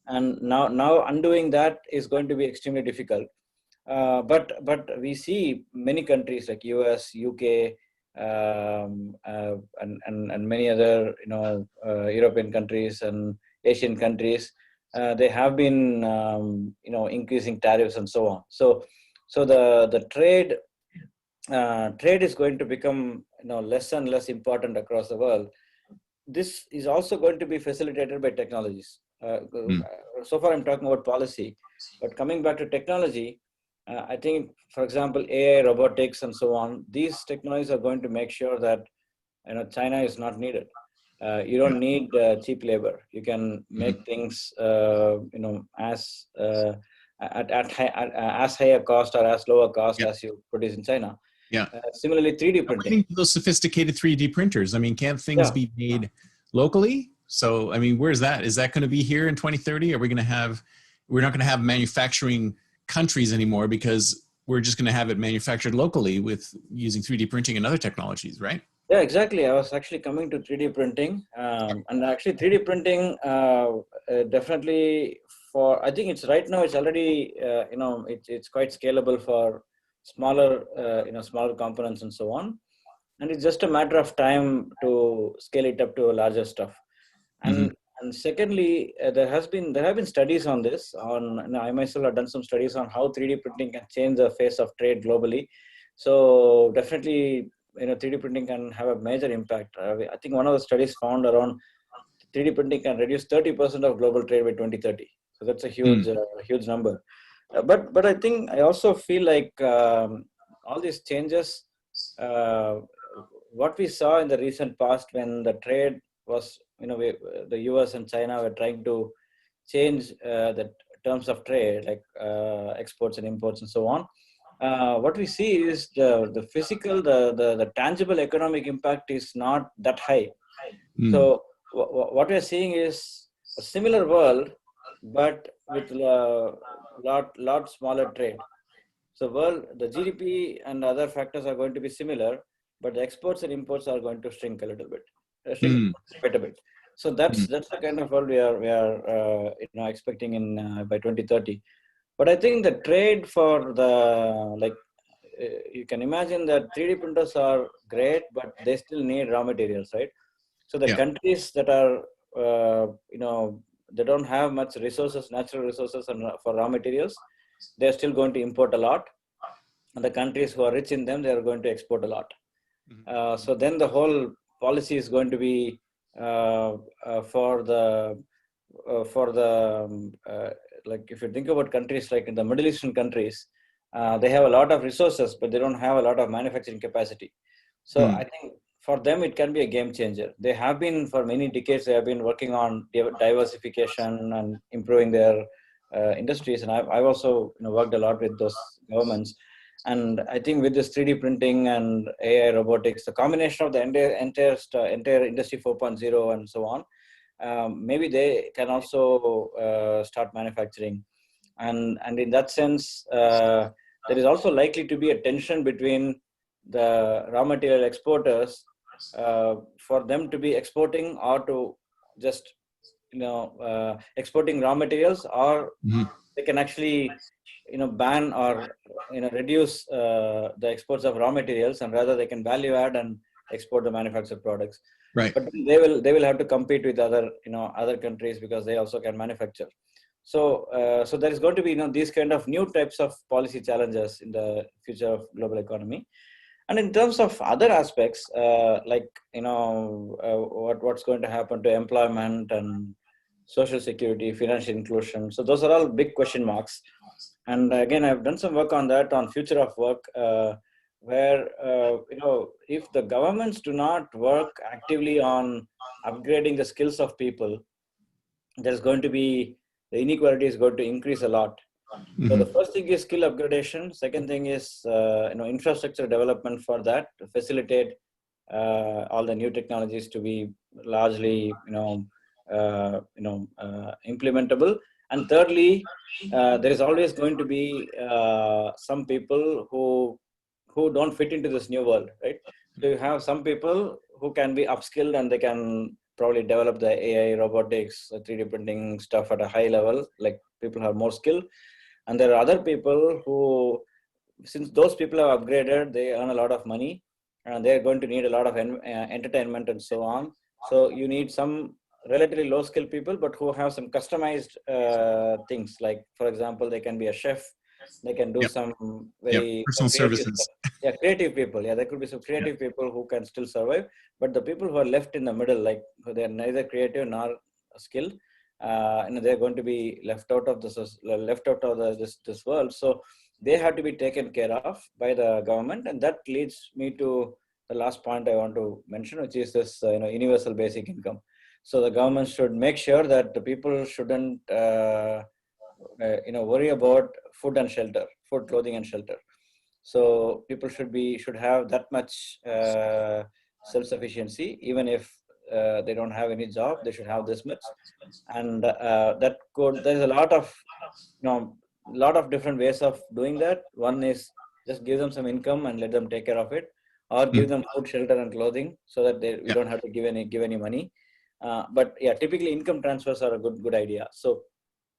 And now undoing that is going to be extremely difficult. But we see many countries like US, UK, and many other European countries and Asian countries. They have been increasing tariffs and so on. So the trade is going to become less and less important across the world. This is also going to be facilitated by technologies. So far I'm talking about policy, but coming back to technology, I think, for example, AI, robotics, and so on, these technologies are going to make sure that China is not needed. You don't need cheap labor. You can make things as as high a cost or as low a cost as you produce in China. Similarly, 3D printing. Those sophisticated 3D printers. I mean, can't things be made locally? So, I mean, where's that? Is that going to be here in 2030? Are we going to have? We're not going to have manufacturing countries anymore because we're just going to have it manufactured locally with using 3D printing and other technologies, right? Yeah, exactly. I was actually coming to 3D printing, and actually 3D printing definitely I think it's right now. It's already it's quite scalable for smaller smaller components and so on, and it's just a matter of time to scale it up to a larger stuff. And secondly, there have been studies on this. I myself have done some studies on how 3D printing can change the face of trade globally. So definitely, 3D printing can have a major impact. I think one of the studies found around 3D printing can reduce 30% of global trade by 2030. So that's a huge huge number. But I think I also feel like all these changes, what we saw in the recent past when the trade was, the US and China were trying to change the terms of trade, like exports and imports and so on. What we see is the physical, the tangible economic impact is not that high. So what we're seeing is a similar world, but with a lot smaller trade. So the GDP and other factors are going to be similar, but the exports and imports are going to shrink a little bit, quite a bit. So that's the kind of world we are expecting in by 2030. But I think the trade for you can imagine that 3D printers are great, but they still need raw materials, right? So the countries that are they don't have much resources, natural resources for raw materials, they're still going to import a lot. And the countries who are rich in them, they are going to export a lot. So then the whole policy is going to be for the like, if you think about countries like in the Middle Eastern countries, they have a lot of resources, but they don't have a lot of manufacturing capacity. So I think for them, it can be a game changer. They have been, for many decades, they have been working on diversification and improving their industries. And I've also worked a lot with those governments. And I think with this 3D printing and AI robotics, the combination of the entire industry 4.0 and so on, maybe they can also start manufacturing. And in that sense, there is also likely to be a tension between the raw material exporters for them to be exporting or to just exporting raw materials, or they can actually ban or reduce the exports of raw materials, and rather they can value add and export the manufactured products. Right. But they will have to compete with other countries because they also can manufacture. So there is going to be these kind of new types of policy challenges in the future of global economy. And in terms of other aspects, like what's going to happen to employment and social security, financial inclusion. So those are all big question marks. And again, I've done some work on that on future of work, where if the governments do not work actively on upgrading the skills of people, there's going to be the inequality is going to increase a lot. So the first thing is skill upgradation. Second thing is infrastructure development for that to facilitate all the new technologies to be largely implementable. And thirdly, there is always going to be some people who don't fit into this new world, right? So you have some people who can be upskilled and they can probably develop the AI, robotics, 3D printing stuff at a high level, like people have more skill. And there are other people who, since those people have upgraded, they earn a lot of money and they're going to need a lot of entertainment and so on. So you need some relatively low skill people, but who have some customized things. Like, for example, they can be a chef. They can do some very personal creative services. stuff. Yeah, creative people. Yeah, there could be some creative people who can still survive. But the people who are left in the middle, like they're neither creative nor skilled, they're going to be left out of this world. So they have to be taken care of by the government, and that leads me to the last point I want to mention, which is this universal basic income. So the government should make sure that the people shouldn't worry about food, clothing, and shelter. So people should have that much self-sufficiency, even if they don't have any job. They should have this much, and there's a lot of different ways of doing that. One is just give them some income and let them take care of it, or give them food, shelter, and clothing, so that we don't have to give any money. But yeah, typically income transfers are a good idea. So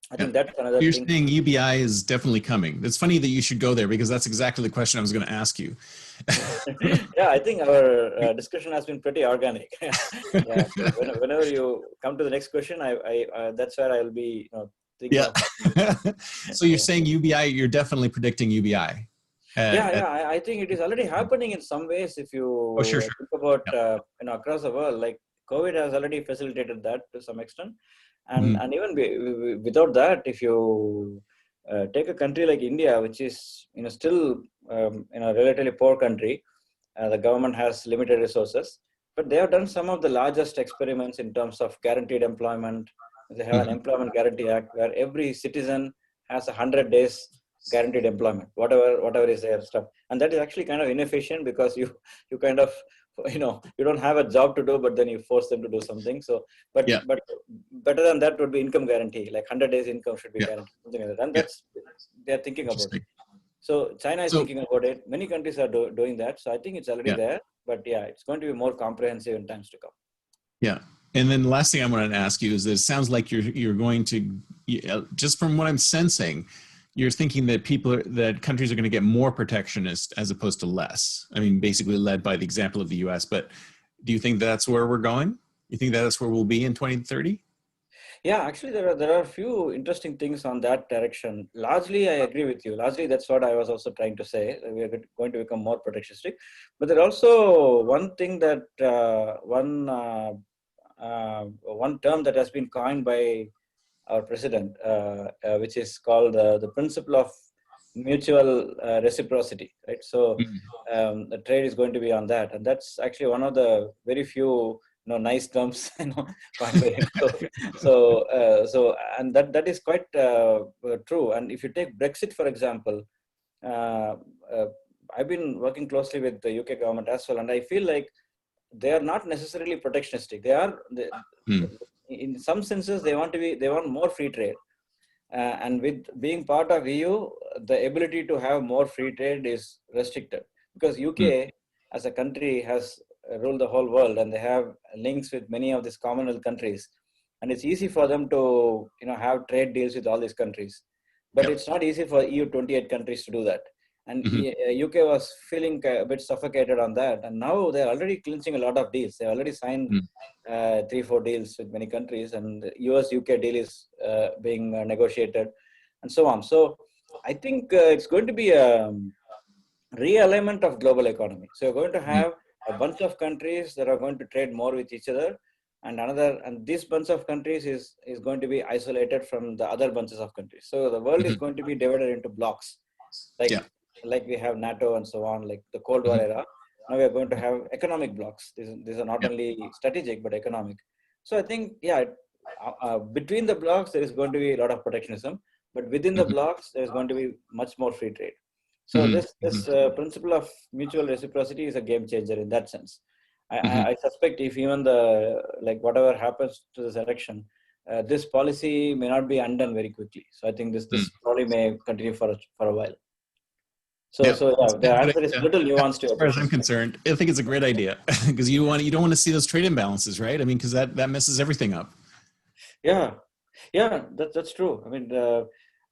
I think that's another You're thing. saying UBI is definitely coming. It's funny that you should go there because that's exactly the question I was going to ask you. Yeah, I think our discussion has been pretty organic. Yeah, so whenever you come to the next question, I that's where I'll be thinking of. So you're saying UBI, you're definitely predicting UBI. I think it is already happening in some ways. If you Sure. think about across the world, like COVID has already facilitated that to some extent, and even without that, if you take a country like India, which is still a relatively poor country, the government has limited resources, but they have done some of the largest experiments in terms of guaranteed employment. They have an Employment Guarantee Act where every citizen has 100 days guaranteed employment, whatever is their stuff. And that is actually kind of inefficient because you kind of you don't have a job to do, but then you force them to do something. So but better than that would be income guarantee, like 100 days income should be guaranteed, something like that. And that's they're thinking about it. So China is thinking about it. Many countries are doing that. So I think it's already there, but yeah, it's going to be more comprehensive in times to come. Yeah. And then the last thing I wanted to ask you is that it sounds like you're going to, just from what I'm sensing, you're thinking that countries are going to get more protectionist as opposed to less. I mean, basically led by the example of the US, but do you think that's where we're going? You think that's where we'll be in 2030? Yeah, actually, there are a few interesting things on that direction. Largely, I agree with you. Largely, that's what I was also trying to say. We are going to become more protectionistic. But there also one thing that one term that has been coined by our president, which is called the principle of mutual reciprocity, right? So the trade is going to be on that, and that's actually one of the very few nice terms coined by him. So and that is quite true. And if you take Brexit, for example, uh, uh, I've been working closely with the UK government as well, and I feel like they are not necessarily protectionistic. In some senses, they want more free trade. And with being part of EU, the ability to have more free trade is restricted because UK as a country has ruled the whole world, and they have links with many of these Commonwealth countries, and it's easy for them to have trade deals with all these countries. But Yep. it's not easy for EU 28 countries to do that. And UK was feeling a bit suffocated on that, and now they're already clinching a lot of deals. They already signed 3-4 deals with many countries, and the US UK deal is being negotiated, and so on. So I think it's going to be a realignment of global economy. So you're going to have a bunch of countries that are going to trade more with each other, and this bunch of countries is going to be isolated from the other bunches of countries. So the world is going to be divided into blocks, Yeah. like we have NATO and so on, like the Cold War era. Now we are going to have economic blocks. These are not only strategic but economic. So I think, between the blocks there is going to be a lot of protectionism, but within the blocks there is going to be much more free trade. So this principle of mutual reciprocity is a game changer in that sense. I suspect if even whatever happens to this election, this policy may not be undone very quickly. So I think this probably may continue for a while. So the answer is little nuanced to as your far as I'm question. concerned, I think it's a great idea because you don't want to see those trade imbalances, right? I mean, because that messes everything up. Yeah, that's true. I mean,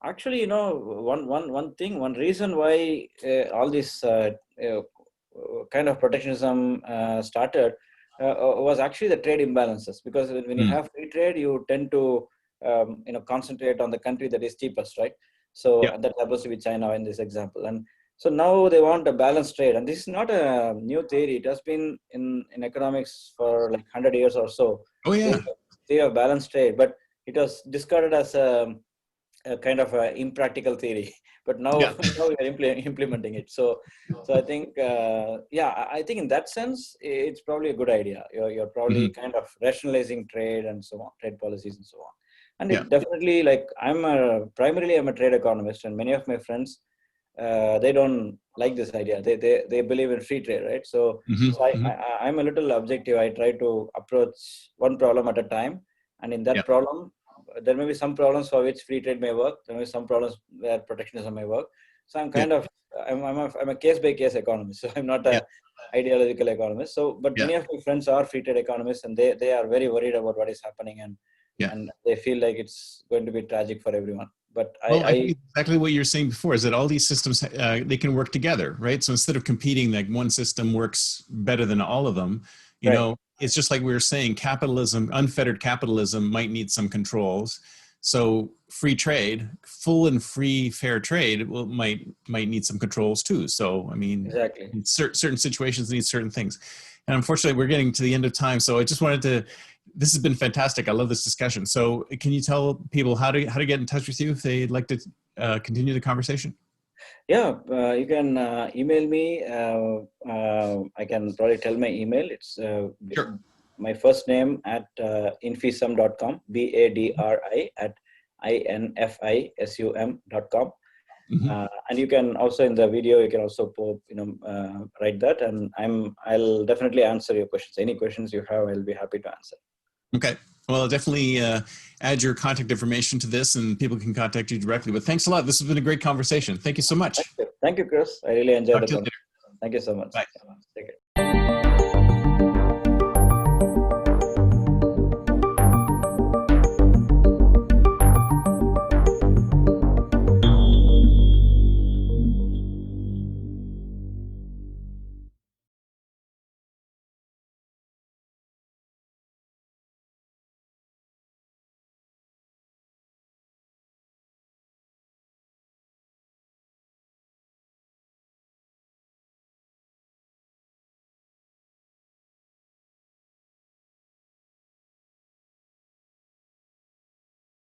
actually, one reason why all this kind of protectionism started was actually the trade imbalances. Because when you have free trade, you tend to concentrate on the country that is cheapest, right? So that happens to be China in this example, and so now they want a balanced trade, and this is not a new theory. It has been in economics for like 100 years or so. Oh yeah. Theory of balanced trade, but it was discarded as a kind of a impractical theory. But now, now we are implementing it. So I think, I think in that sense, it's probably a good idea. You're probably kind of rationalizing trade and so on, trade policies and so on. And it definitely, like, primarily I'm a trade economist, and many of my friends, they don't like this idea. They believe in free trade, right? So, I'm a little objective. I try to approach one problem at a time, and in that problem, there may be some problems for which free trade may work. There may be some problems where protectionism may work. So I'm kind of I'm a case by case economist. So I'm not a ideological economist. So, but many of my friends are free trade economists, and they are very worried about what is happening, and they feel like it's going to be tragic for everyone. But I think exactly what you're saying before is that all these systems, they can work together, right? So instead of competing, like one system works better than all of them, you know, it's just like we were saying, capitalism, unfettered capitalism might need some controls. So free trade, full and free fair trade might need some controls too. So, I mean, certain situations need certain things. And unfortunately, we're getting to the end of time. So I just wanted to, this has been fantastic. I love this discussion. So can you tell people how to get in touch with you if they'd like to continue the conversation? Yeah, you can email me. I can probably tell my email. It's my first name at infisum.com, BADRI at INFISUM.com. And you can also, in the video, you can also write that, and I'll definitely answer your questions. Any questions you have, I'll be happy to answer. Okay. Well, I'll definitely add your contact information to this, and people can contact you directly. But thanks a lot. This has been a great conversation. Thank you so much. Thank you, Chris. I really enjoyed it. Thank you so much. Bye. Take care.